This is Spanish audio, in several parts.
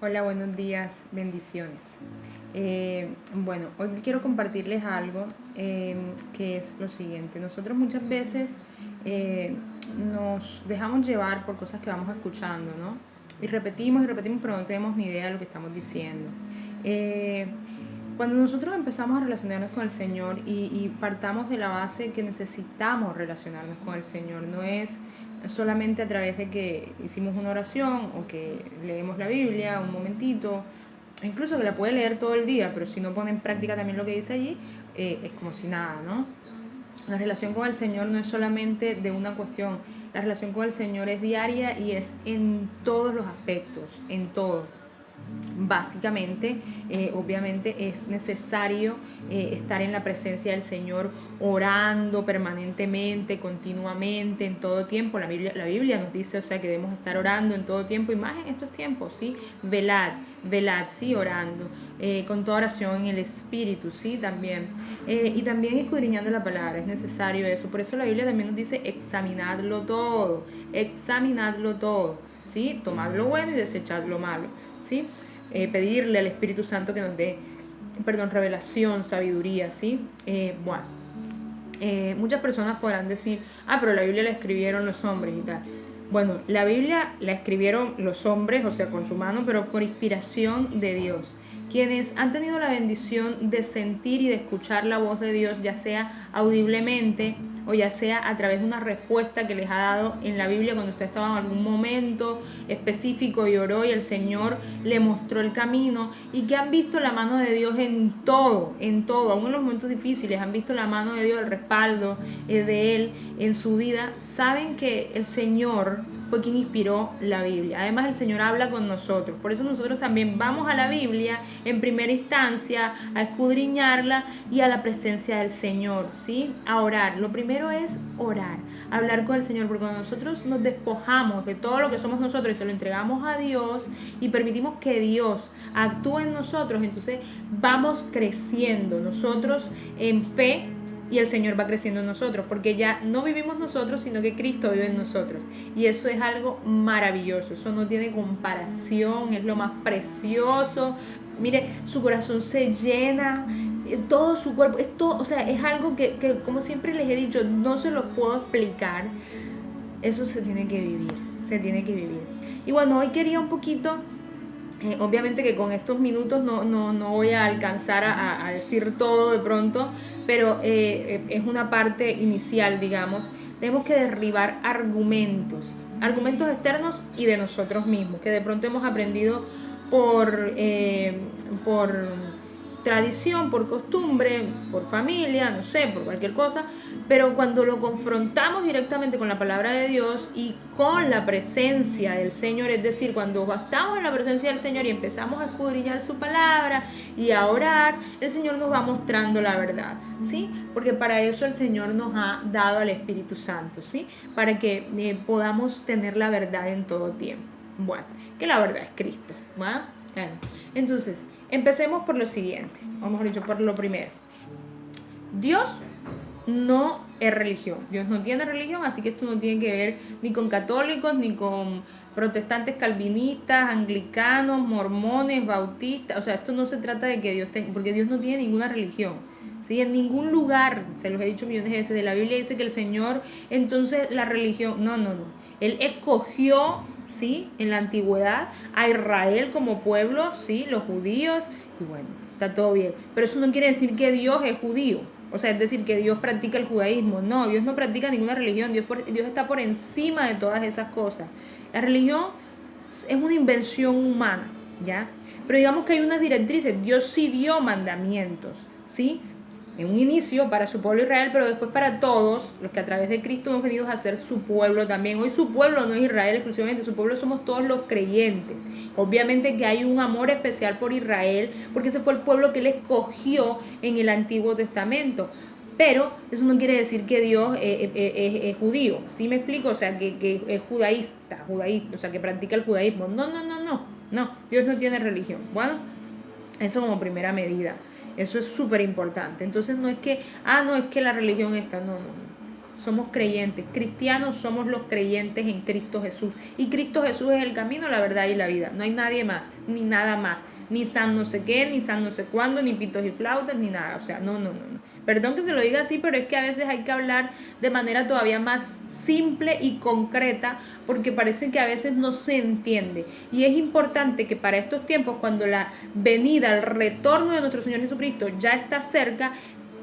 Hola, buenos días, bendiciones. Bueno, hoy quiero compartirles algo que es lo siguiente. Nosotros muchas veces nos dejamos llevar por cosas que vamos escuchando, ¿no? Y repetimos, pero no tenemos ni idea de lo que estamos diciendo. Eh, Cuando nosotros empezamos a relacionarnos con el Señor y partamos de la base que necesitamos relacionarnos con el Señor, no es solamente a través de que hicimos una oración o que leemos la Biblia un momentito, incluso que la puede leer todo el día, pero si no pone en práctica también lo que dice allí, es como si nada, ¿no? La relación con el Señor no es solamente de una cuestión, la relación con el Señor es diaria y es en todos los aspectos, en todo. Básicamente, obviamente es necesario estar en la presencia del Señor orando permanentemente, continuamente, en todo tiempo. La Biblia nos dice, o sea, que debemos estar orando en todo tiempo y más en estos tiempos, ¿sí? Velad, sí, orando, con toda oración en el Espíritu, sí, también. Y también escudriñando la palabra, es necesario eso. Por eso la Biblia también nos dice, examinadlo todo, ¿sí? Tomad lo bueno y desechad lo malo, ¿sí? Pedirle al Espíritu Santo que nos dé, revelación, sabiduría, ¿sí? Muchas personas podrán decir, pero la Biblia la escribieron los hombres y tal. Bueno, la Biblia la escribieron los hombres, o sea, con su mano, pero por inspiración de Dios. Quienes han tenido la bendición de sentir y de escuchar la voz de Dios, ya sea audiblemente o ya sea a través de una respuesta que les ha dado en la Biblia cuando usted estaba en algún momento específico y oró y el Señor le mostró el camino, y que han visto la mano de Dios en todo, aún en los momentos difíciles, han visto la mano de Dios, el respaldo de Él en su vida, saben que el Señor fue quien inspiró la Biblia. Además, el Señor habla con nosotros. Por eso nosotros también vamos a la Biblia en primera instancia, a escudriñarla y a la presencia del Señor, ¿sí? A orar. Lo primero es orar, hablar con el Señor, porque cuando nosotros nos despojamos de todo lo que somos nosotros y se lo entregamos a Dios y permitimos que Dios actúe en nosotros, entonces vamos creciendo nosotros en fe, y el Señor va creciendo en nosotros, porque ya no vivimos nosotros, sino que Cristo vive en nosotros. Y eso es algo maravilloso, eso no tiene comparación, es lo más precioso. Mire, su corazón se llena, todo su cuerpo, es todo, o sea, es algo que, como siempre les he dicho, no se lo puedo explicar. Eso se tiene que vivir, se tiene que vivir. Y bueno, hoy quería un poquito, obviamente que con estos minutos no voy a alcanzar a decir todo de pronto, pero es una parte inicial, digamos. Tenemos que derribar argumentos externos y de nosotros mismos, que de pronto hemos aprendido por tradición, por costumbre, por familia, no sé, por cualquier cosa, pero cuando lo confrontamos directamente con la palabra de Dios y con la presencia del Señor, es decir, cuando estamos en la presencia del Señor y empezamos a escudriñar su palabra y a orar, el Señor nos va mostrando la verdad, ¿sí? Porque para eso el Señor nos ha dado al Espíritu Santo, ¿sí? Para que podamos tener la verdad en todo tiempo. Bueno, que la verdad es Cristo, ¿va? Bueno, entonces, empecemos por lo siguiente, o mejor dicho, por lo primero. Dios no es religión, Dios no tiene religión, así que esto no tiene que ver ni con católicos, ni con protestantes calvinistas, anglicanos, mormones, bautistas, o sea, esto no se trata de que Dios tenga, porque Dios no tiene ninguna religión. ¿Sí? En ningún lugar, se los he dicho millones de veces, de la Biblia dice que el Señor, entonces la religión, no. Él escogió, ¿sí? En la antigüedad a Israel como pueblo, ¿sí? Los judíos, y bueno, está todo bien. Pero eso no quiere decir que Dios es judío. O sea, es decir, que Dios practica el judaísmo. No, Dios no practica ninguna religión. Dios está por encima de todas esas cosas. La religión es una invención humana, ¿ya? Pero digamos que hay unas directrices. Dios sí dio mandamientos, ¿sí? En un inicio para su pueblo Israel, pero después para todos los que a través de Cristo hemos venido a ser su pueblo también. Hoy su pueblo no es Israel exclusivamente, su pueblo somos todos los creyentes. Obviamente que hay un amor especial por Israel, porque ese fue el pueblo que él escogió en el Antiguo Testamento. Pero eso no quiere decir que Dios es judío, ¿sí me explico? O sea, que es judaísta, o sea, que practica el judaísmo. No, Dios no tiene religión. Bueno, eso como primera medida. Eso es súper importante. Entonces no es que, no es que la religión está, no. somos creyentes. Cristianos somos los creyentes en Cristo Jesús. Y Cristo Jesús es el camino, la verdad y la vida. No hay nadie más, ni nada más. Ni san no sé qué, ni san no sé cuándo, ni pitos y flautas, ni nada. O sea, no. Perdón que se lo diga así, pero es que a veces hay que hablar de manera todavía más simple y concreta, porque parece que a veces no se entiende. Y es importante que para estos tiempos, cuando la venida, el retorno de nuestro Señor Jesucristo ya está cerca,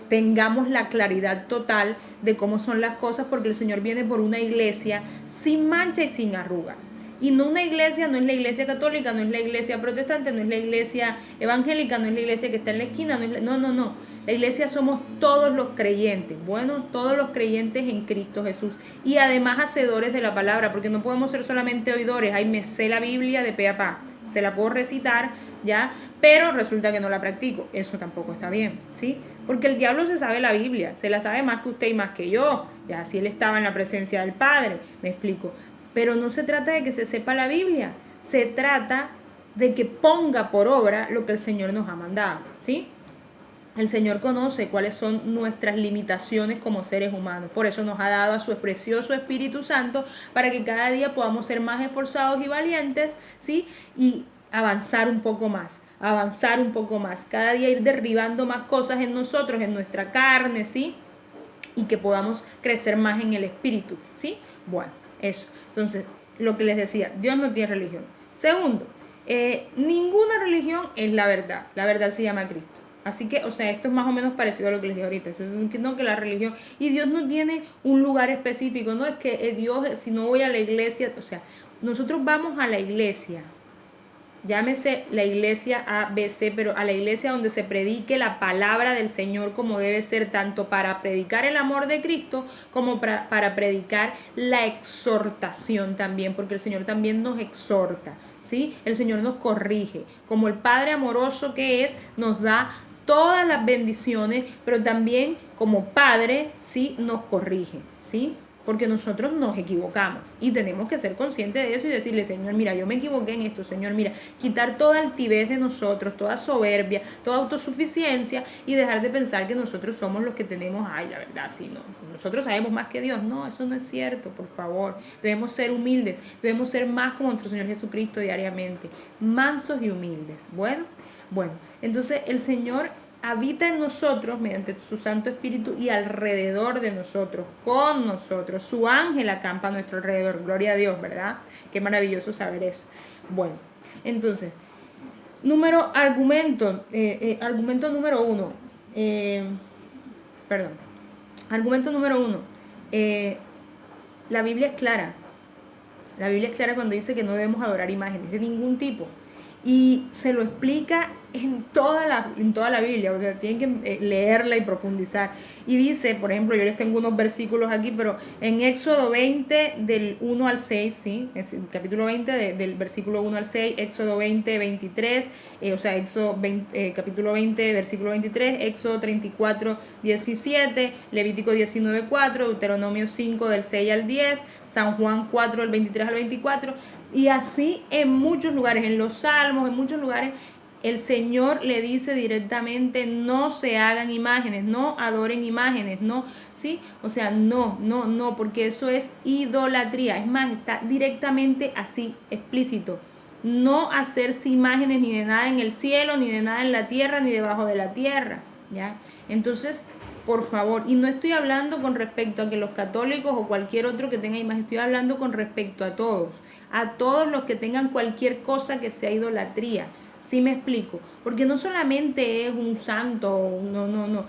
tengamos la claridad total de cómo son las cosas, porque el Señor viene por una iglesia sin mancha y sin arruga. Y no una iglesia, no es la iglesia católica, no es la iglesia protestante, no es la iglesia evangélica, no es la iglesia que está en la esquina, no. La iglesia somos todos los creyentes, todos los creyentes en Cristo Jesús. Y además hacedores de la palabra, porque no podemos ser solamente oidores. Ay, me sé la Biblia de pe a pa, se la puedo recitar, ¿ya? Pero resulta que no la practico. Eso tampoco está bien, ¿sí? Porque el diablo se sabe la Biblia, se la sabe más que usted y más que yo. Ya, si él estaba en la presencia del Padre, me explico. Pero no se trata de que se sepa la Biblia, se trata de que ponga por obra lo que el Señor nos ha mandado, ¿sí? El Señor conoce cuáles son nuestras limitaciones como seres humanos. Por eso nos ha dado a su precioso Espíritu Santo para que cada día podamos ser más esforzados y valientes, ¿sí? Y avanzar un poco más. Cada día ir derribando más cosas en nosotros, en nuestra carne, ¿sí? Y que podamos crecer más en el Espíritu, ¿sí? Bueno, eso. Entonces, lo que les decía, Dios no tiene religión. Segundo, ninguna religión es la verdad. La verdad se llama Cristo. Así que, o sea, esto es más o menos parecido a lo que les dije ahorita. No, que la religión, y Dios no tiene un lugar específico. No es que Dios, si no voy a la iglesia, o sea, nosotros vamos a la iglesia, llámese la iglesia ABC, pero a la iglesia donde se predique la palabra del Señor como debe ser, tanto para predicar el amor de Cristo como para predicar la exhortación también, porque el Señor también nos exhorta, ¿sí? El Señor nos corrige, como el Padre amoroso que es, nos da todas las bendiciones, pero también como Padre, ¿sí? Nos corrige, ¿sí? Porque nosotros nos equivocamos y tenemos que ser conscientes de eso y decirle, Señor, mira, yo me equivoqué en esto, Señor, mira, quitar toda altivez de nosotros, toda soberbia, toda autosuficiencia y dejar de pensar que nosotros somos los que tenemos, ay, la verdad, sí, no, nosotros sabemos más que Dios. No, eso no es cierto, por favor. Debemos ser humildes, debemos ser más como nuestro Señor Jesucristo diariamente, mansos y humildes. Bueno, entonces el Señor habita en nosotros mediante su Santo Espíritu y alrededor de nosotros, con nosotros. Su ángel acampa a nuestro alrededor. Gloria a Dios, ¿verdad? Qué maravilloso saber eso. Bueno, entonces, argumento número uno. Argumento número uno. La Biblia es clara. La Biblia es clara cuando dice que no debemos adorar imágenes de ningún tipo. Y se lo explica en toda la Biblia, o sea, tienen que leerla y profundizar. Y dice, por ejemplo, yo les tengo unos versículos aquí, pero en Éxodo 20, del 1 al 6, ¿sí? Es el capítulo 20, del versículo 1 al 6, Éxodo 20, 23, capítulo 20, versículo 23, Éxodo 34, 17, Levítico 19, 4, Deuteronomio 5, del 6 al 10, San Juan 4, del 23 al 24, y así en muchos lugares, en los Salmos, en muchos lugares, el Señor le dice directamente, no se hagan imágenes, no adoren imágenes, no, ¿sí? O sea, no, porque eso es idolatría. Es más, está directamente así, explícito. No hacerse imágenes ni de nada en el cielo, ni de nada en la tierra, ni debajo de la tierra, ¿ya? Entonces, por favor, y no estoy hablando con respecto a que los católicos o cualquier otro que tenga imagen, estoy hablando con respecto a todos los que tengan cualquier cosa que sea idolatría. ¿Sí me explico? Porque no solamente es un santo, no.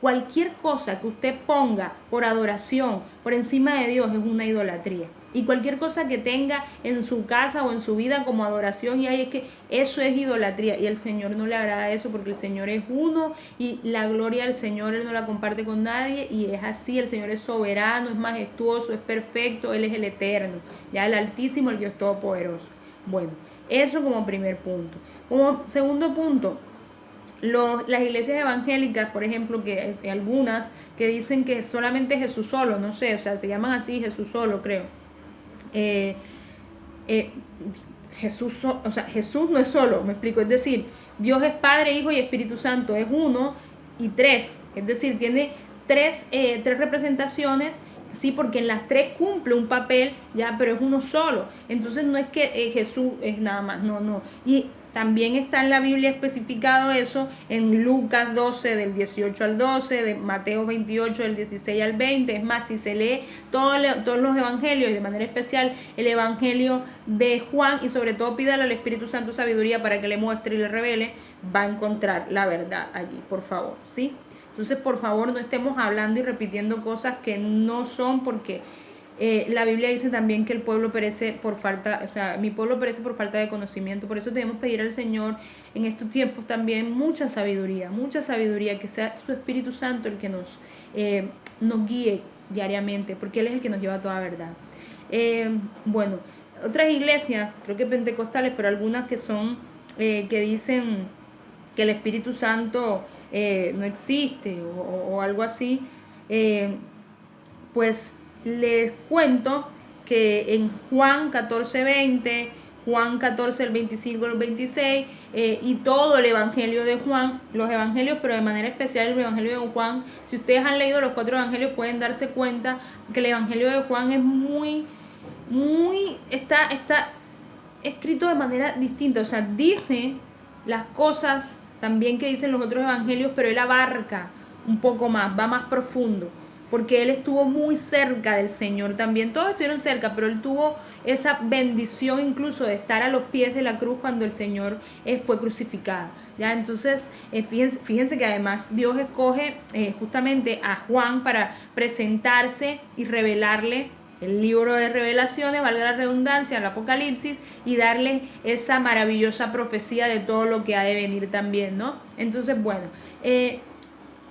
Cualquier cosa que usted ponga por adoración, por encima de Dios, es una idolatría. Y cualquier cosa que tenga en su casa o en su vida como adoración, y ahí es que eso es idolatría. Y el Señor no le agrada eso, porque el Señor es uno y la gloria del Señor Él no la comparte con nadie. Y es así, el Señor es soberano, es majestuoso, es perfecto, Él es el eterno, ya el Altísimo, el Dios Todopoderoso. Bueno, eso como primer punto. Como segundo punto, las iglesias evangélicas, por ejemplo, que hay algunas que dicen que solamente Jesús solo, no sé, o sea, se llaman así Jesús solo, creo. Jesús no es solo, me explico, es decir, Dios es Padre, Hijo y Espíritu Santo, es uno y tres, es decir, tiene tres representaciones Sí, porque en las tres cumple un papel, ya, pero es uno solo. Entonces no es que Jesús es nada más, no. Y también está en la Biblia especificado eso en Lucas 12 del 18 al 12, de Mateo 28 del 16 al 20. Es más, si se lee todos los evangelios, y de manera especial el evangelio de Juan, y sobre todo pídale al Espíritu Santo sabiduría para que le muestre y le revele, va a encontrar la verdad allí, por favor, ¿sí? Entonces, por favor, no estemos hablando y repitiendo cosas que no son, porque la Biblia dice también que el pueblo perece por falta, o sea, mi pueblo perece por falta de conocimiento. Por eso debemos pedir al Señor en estos tiempos también mucha sabiduría, que sea su Espíritu Santo el que nos guíe diariamente, porque Él es el que nos lleva a toda verdad. Bueno, otras iglesias, creo que pentecostales, pero algunas que son, que dicen que el Espíritu Santo no existe o algo así, pues les cuento que en Juan 14:20, Juan 14, el 25 al 26, y todo el Evangelio de Juan, los Evangelios, pero de manera especial el Evangelio de Juan, si ustedes han leído los 4 Evangelios pueden darse cuenta que el Evangelio de Juan es está escrito de manera distinta, o sea, dice las cosas también que dicen los otros evangelios, pero él abarca un poco más, va más profundo, porque él estuvo muy cerca del Señor también. Todos estuvieron cerca, pero él tuvo esa bendición incluso de estar a los pies de la cruz cuando el Señor fue crucificado. ¿Ya? Entonces, fíjense que además Dios escoge justamente a Juan para presentarse y revelarle el libro de revelaciones, valga la redundancia, el Apocalipsis, y darle esa maravillosa profecía de todo lo que ha de venir también, ¿no? Entonces, bueno,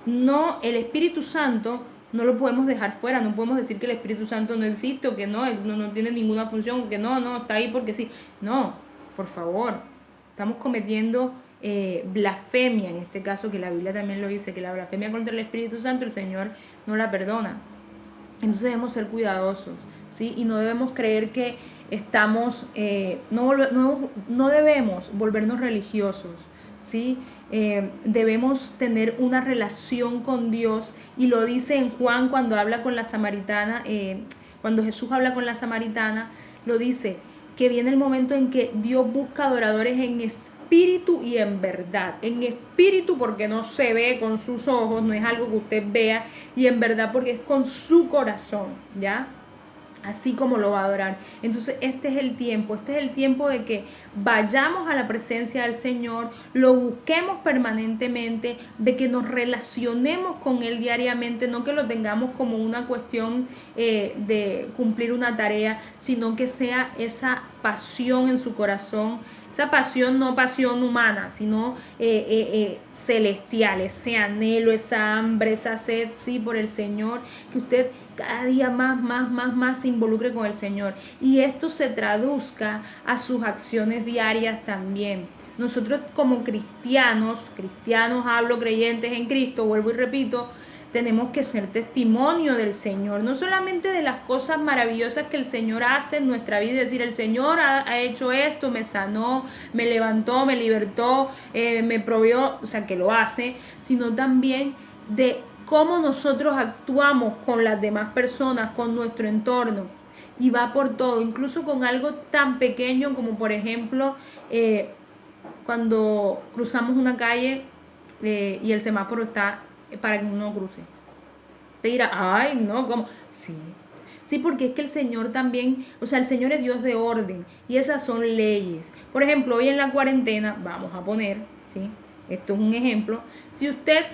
no, el Espíritu Santo no lo podemos dejar fuera, no podemos decir que el Espíritu Santo no existe o que no tiene ninguna función, que no, está ahí porque sí. No, por favor, estamos cometiendo blasfemia, en este caso, que la Biblia también lo dice, que la blasfemia contra el Espíritu Santo el Señor no la perdona. Entonces debemos ser cuidadosos, ¿sí? Y no debemos creer que estamos, no debemos volvernos religiosos, ¿sí? Debemos tener una relación con Dios, y lo dice en Juan cuando habla con la samaritana, cuando Jesús habla con la samaritana, lo dice, que viene el momento en que Dios busca adoradores en espíritu y en verdad. En espíritu porque no se ve con sus ojos, no es algo que usted vea, y en verdad porque es con su corazón, ¿ya? Así como lo va a adorar. Entonces este es el tiempo de que vayamos a la presencia del Señor, lo busquemos permanentemente, de que nos relacionemos con Él diariamente, no que lo tengamos como una cuestión de cumplir una tarea, sino que sea esa pasión en su corazón, esa pasión, no pasión humana, sino celestial, ese anhelo, esa hambre, esa sed, sí, por el Señor, que usted cada día más se involucre con el Señor, y esto se traduzca a sus acciones diarias también. Nosotros como cristianos hablo, creyentes en Cristo, vuelvo y repito, tenemos que ser testimonio del Señor, no solamente de las cosas maravillosas que el Señor hace en nuestra vida, es decir, el Señor ha hecho esto, me sanó, me levantó, me libertó, me proveó, o sea, que lo hace, sino también de cómo nosotros actuamos con las demás personas, con nuestro entorno, y va por todo, incluso con algo tan pequeño como, por ejemplo, cuando cruzamos una calle y el semáforo está para que uno cruce. Te dirá, ay, no, ¿cómo? Sí, porque es que el Señor también, o sea, el Señor es Dios de orden, y esas son leyes. Por ejemplo, hoy en la cuarentena, vamos a poner, ¿sí? Esto es un ejemplo. Si usted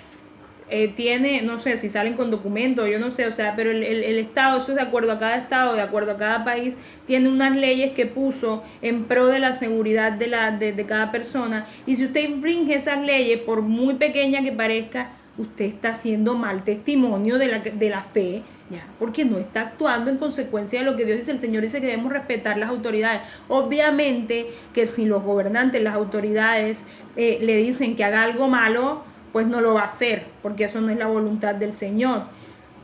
tiene, no sé, si salen con documentos, yo no sé, o sea, pero el Estado, eso es de acuerdo a cada Estado, de acuerdo a cada país, tiene unas leyes que puso en pro de la seguridad de cada persona, y si usted infringe esas leyes, por muy pequeña que parezca, usted está haciendo mal testimonio de la fe, ya, porque no está actuando en consecuencia de lo que Dios dice. El Señor dice que debemos respetar las autoridades. Obviamente que si los gobernantes, las autoridades le dicen que haga algo malo, pues no lo va a hacer, porque eso no es la voluntad del Señor.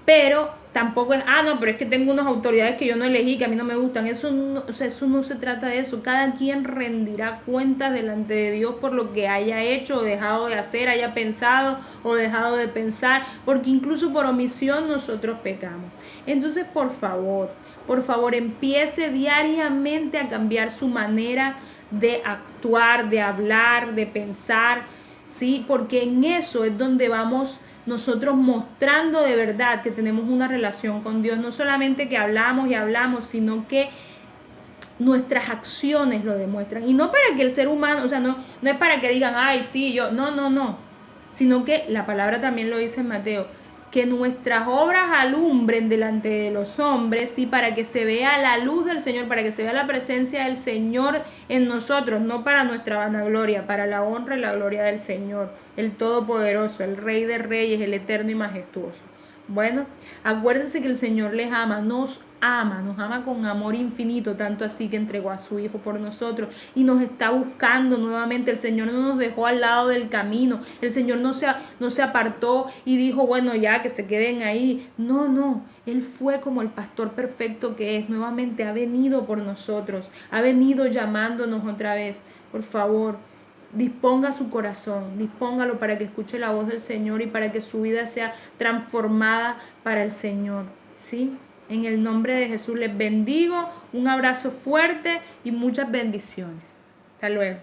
Pero tampoco es, no, pero es que tengo unas autoridades que yo no elegí, que a mí no me gustan. Eso no, o sea, eso no se trata de eso. Cada quien rendirá cuentas delante de Dios por lo que haya hecho o dejado de hacer, haya pensado o dejado de pensar, porque incluso por omisión nosotros pecamos. Entonces, por favor, empiece diariamente a cambiar su manera de actuar, de hablar, de pensar, ¿sí? Porque en eso es donde vamos nosotros mostrando de verdad que tenemos una relación con Dios. No solamente que hablamos y hablamos, sino que nuestras acciones lo demuestran. Y no para que el ser humano, o sea, no es para que digan, ay, sí, yo, no. Sino que la palabra también lo dice en Mateo, que nuestras obras alumbren delante de los hombres, y para que se vea la luz del Señor, para que se vea la presencia del Señor en nosotros, no para nuestra vanagloria, para la honra y la gloria del Señor, el Todopoderoso, el Rey de Reyes, el Eterno y Majestuoso. Bueno, acuérdense que el Señor les ama, nos ama con amor infinito, tanto así que entregó a su Hijo por nosotros y nos está buscando nuevamente. El Señor no nos dejó al lado del camino, el Señor no se apartó y dijo, bueno, ya que se queden ahí. No, Él fue como el pastor perfecto que es, nuevamente ha venido por nosotros, ha venido llamándonos otra vez. Por favor, disponga su corazón, dispóngalo para que escuche la voz del Señor y para que su vida sea transformada para el Señor, ¿sí? En el nombre de Jesús les bendigo, un abrazo fuerte y muchas bendiciones. Hasta luego.